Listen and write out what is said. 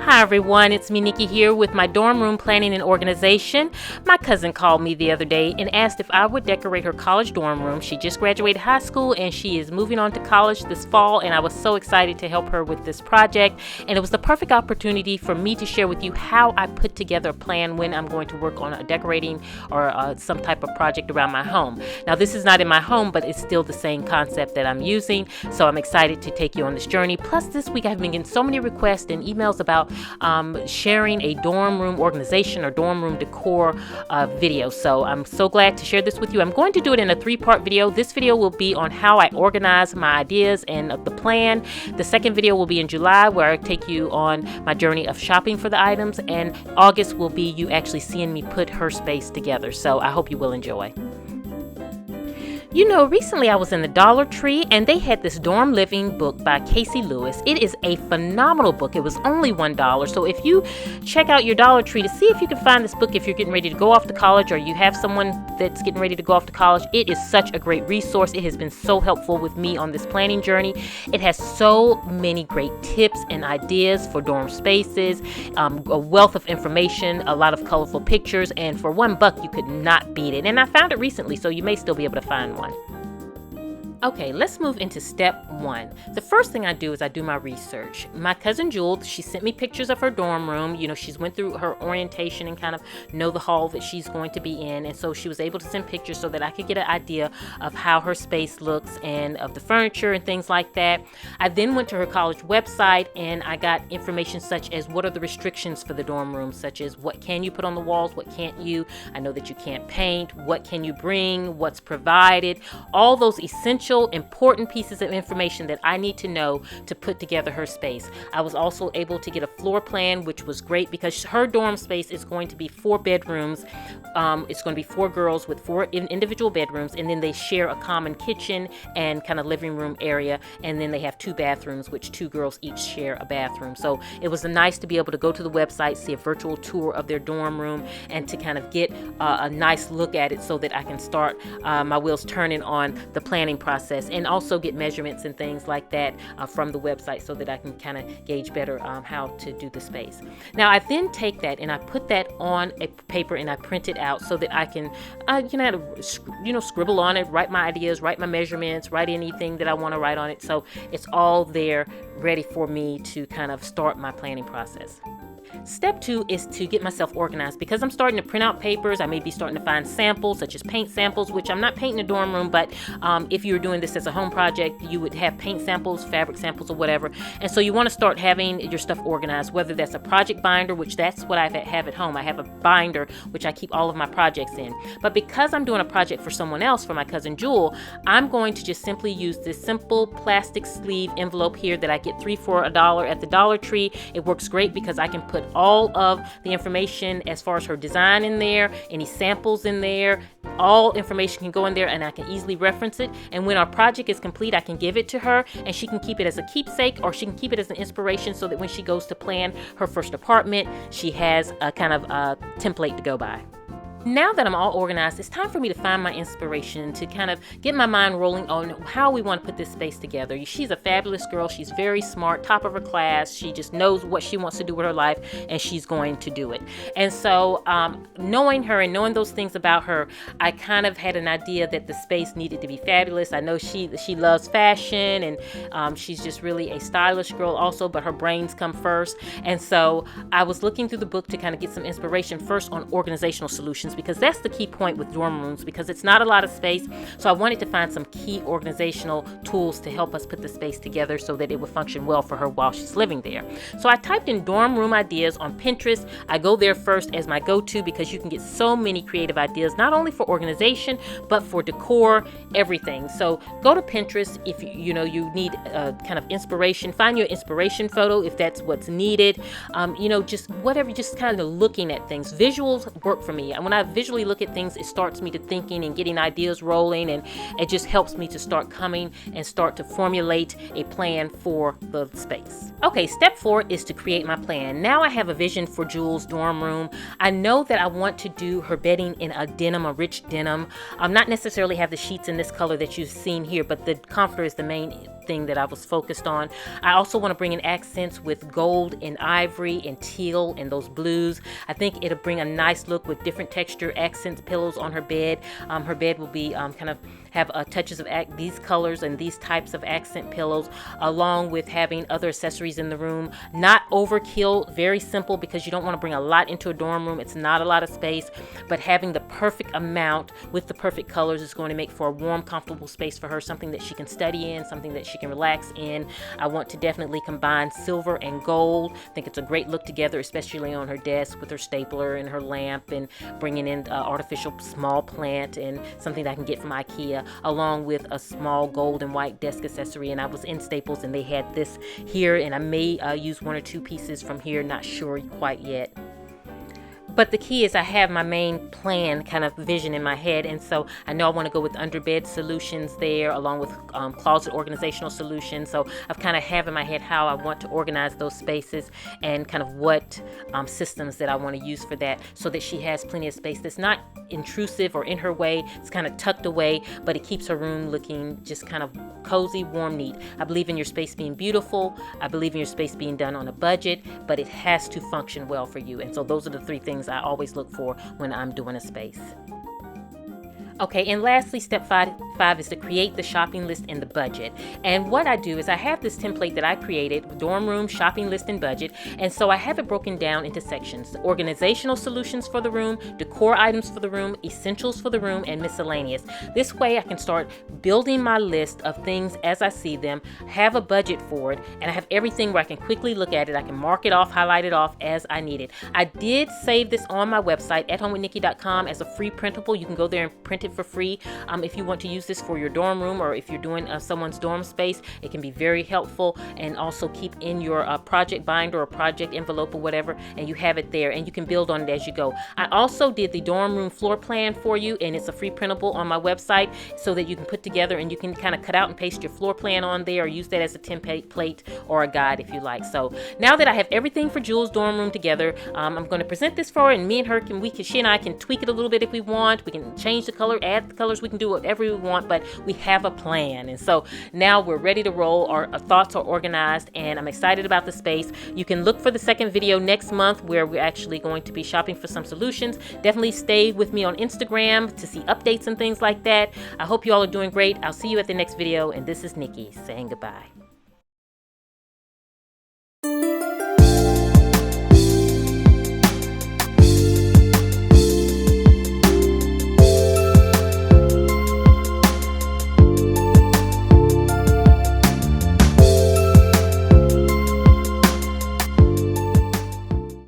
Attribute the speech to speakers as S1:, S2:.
S1: Hi everyone, it's me Nikki here with my dorm room planning and organization. My cousin called me the other day and asked if I would decorate her college dorm room. She just graduated high school and she is moving on to college this fall, and I was so excited to help her with this project, and it was the perfect opportunity for me to share with you how I put together a plan when I'm going to work on a decorating or some type of project around my home. Now this is not in my home, but it's still the same concept that I'm using, so I'm excited to take you on this journey. Plus this week I've been getting so many requests and emails about sharing a dorm room organization or dorm room decor video. So I'm so glad to share this with you. I'm going to do it in a 3-part video. This video will be on how I organize my ideas and the plan. The second video will be in July, where I take you on my journey of shopping for the items, and August will be you actually seeing me put her space together. So I hope you will enjoy. You know, recently I was in the Dollar Tree and they had this dorm living book by Casey Lewis. It is a phenomenal book. It was only $1. So if you check out your Dollar Tree to see if you can find this book, if you're getting ready to go off to college or you have someone that's getting ready to go off to college, it is such a great resource. It has been so helpful with me on this planning journey. It has so many great tips and ideas for dorm spaces, a wealth of information, a lot of colorful pictures, and for $1 you could not beat it. And I found it recently, so you may still be able to find one. Okay, let's move into step 1. The first thing I do is I do my research. My cousin Jewel, she sent me pictures of her dorm room. You know, she's went through her orientation and kind of know the hall that she's going to be in. And so she was able to send pictures so that I could get an idea of how her space looks and of the furniture and things like that. I then went to her college website and I got information such as what are the restrictions for the dorm room, such as what can you put on the walls, what can't you. I know that you can't paint, what can you bring, what's provided, all those essential important pieces of information that I need to know to put together her space. I was also able to get a floor plan, which was great because her dorm space is going to be 4 bedrooms. It's going to be 4 girls with 4 individual bedrooms, and then they share a common kitchen and kind of living room area, and then they have 2 bathrooms, which 2 girls each share a bathroom. So it was nice to be able to go to the website, see a virtual tour of their dorm room, and to kind of get a nice look at it so that I can start my wheels turning on the planning process, and also get measurements and things like that from the website so that I can kind of gauge better how to do the space. Now I then take that and I put that on a paper and I print it out so that I can scribble on it, write my ideas, write my measurements, write anything that I want to write on it, so it's all there ready for me to kind of start my planning process. Step 2 is to get myself organized. Because I'm starting to print out papers, I may be starting to find samples such as paint samples, which I'm not painting a dorm room, but if you're doing this as a home project, you would have paint samples, fabric samples, or whatever. And so you want to start having your stuff organized, whether that's a project binder, which that's what I have at home. I have a binder which I keep all of my projects in. But because I'm doing a project for someone else, for my cousin Jewel, I'm going to just simply use this simple plastic sleeve envelope here that I get 3 for $1 at the Dollar Tree. It works great because I can put all of the information as far as her design in there, any samples in there, all information can go in there and I can easily reference it. And when our project is complete, I can give it to her and she can keep it as a keepsake, or she can keep it as an inspiration so that when she goes to plan her first apartment, she has a kind of template to go by. Now that I'm all organized, it's time for me to find my inspiration, to kind of get my mind rolling on how we want to put this space together. She's a fabulous girl. She's very smart, top of her class. She just knows what she wants to do with her life, and she's going to do it. And so knowing her and knowing those things about her, I kind of had an idea that the space needed to be fabulous. I know she loves fashion, and she's just really a stylish girl also, but her brains come first. And so I was looking through the book to kind of get some inspiration first on organizational solutions, because that's the key point with dorm rooms, because it's not a lot of space. So I wanted to find some key organizational tools to help us put the space together so that it would function well for her while she's living there. So I typed in dorm room ideas on Pinterest. I go there first as my go-to because you can get so many creative ideas, not only for organization, but for decor, everything. So go to Pinterest if you need kind of inspiration. Find your inspiration photo if that's what's needed. Just whatever, just kind of looking at things. Visuals work for me. And when I I visually look at things, it starts me to thinking and getting ideas rolling, and it just helps me to start coming and start to formulate a plan for the space. Okay, step 4 is to create my plan. Now I have a vision for Jules' dorm room. I know that I want to do her bedding in a denim, a rich denim. Not necessarily have the sheets in this color that you've seen here, but the comforter is the main thing that I was focused on. I also want to bring in accents with gold and ivory and teal and those blues. I think it'll bring a nice look with different texture accents, pillows on her bed. Her bed will be kind of have touches of these colors and these types of accent pillows, along with having other accessories in the room. Not overkill, very simple, because you don't want to bring a lot into a dorm room. It's not a lot of space, but having the perfect amount with the perfect colors is going to make for a warm, comfortable space for her, something that she can study in, something that she can relax in. I want to definitely combine silver and gold. I think it's a great look together, especially on her desk with her stapler and her lamp, and bringing in artificial small plant and something that I can get from IKEA, along with a small gold and white desk accessory. And I was in Staples and they had this here, and I may use 1 or 2 pieces from here, not sure quite yet. But the key is I have my main plan kind of vision in my head, and so I know I want to go with underbed solutions there, along with closet organizational solutions. So I've kind of have in my head how I want to organize those spaces and kind of what systems that I want to use for that, so that she has plenty of space that's not intrusive or in her way. It's kind of tucked away, but it keeps her room looking just kind of cozy, warm, neat. I believe in your space being beautiful. I believe in your space being done on a budget, but it has to function well for you. And so those are the 3 things I always look for when I'm doing a space. Okay, and lastly, step 5 is to create the shopping list and the budget. And what I do is I have this template that I created, dorm room, shopping list, and budget. And so I have it broken down into sections: organizational solutions for the room, decor items for the room, essentials for the room, and miscellaneous. This way I can start building my list of things as I see them, have a budget for it, and I have everything where I can quickly look at it. I can mark it off, highlight it off as I need it. I did save this on my website, AtHomeWithNikki.com, as a free printable. You can go there and print it for free. If you want to use this for your dorm room, or if you're doing someone's dorm space, it can be very helpful. And also keep in your project binder or project envelope or whatever, and you have it there, and you can build on it as you go. I also did the dorm room floor plan for you, and it's a free printable on my website, so that you can put together and you can kind of cut out and paste your floor plan on there, or use that as a template or a guide if you like. So now that I have everything for Jules' dorm room together, I'm going to present this for her, and me and her she and I can tweak it a little bit if we want. We can change the color, add the colors, we can do whatever we want, but we have a plan. And so now we're ready to roll. Our thoughts are organized, and I'm excited about the space. You can look for the second video next month, where we're actually going to be shopping for some solutions. Definitely stay with me on Instagram to see updates and things like that. I hope you all are doing great. I'll see you at the next video, and this is Nikki saying goodbye.